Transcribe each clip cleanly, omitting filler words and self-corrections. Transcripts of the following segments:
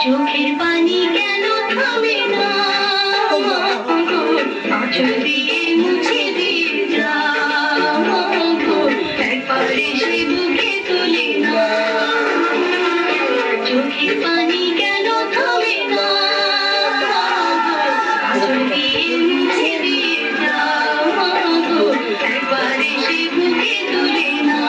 চোখের পানি কেন থামে না, আঁচল দিয়ে মুছে দিয়ে যাও, একবার এসে বুকে তুলে না। চোখের পানি কেন থামে না, আঁচল দিয়ে মুছে দিয়ে যাও, একবার এসে বুকে তুলে না।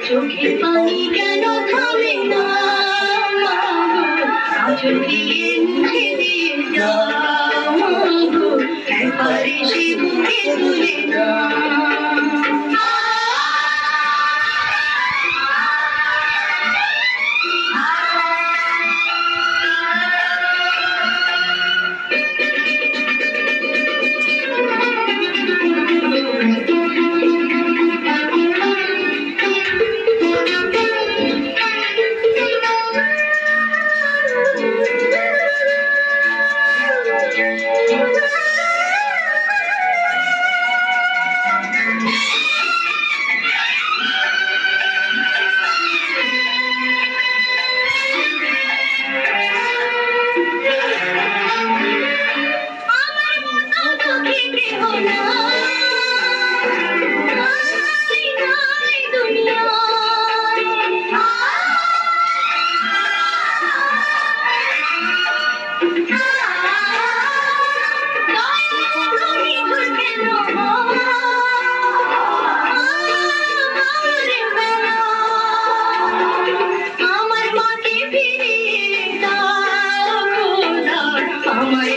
চোখের পানি কেন থামে না, আঁচল দিয়ে মুছে দিয়ে যাও, একবার এসে বুকে তুলে না। আমার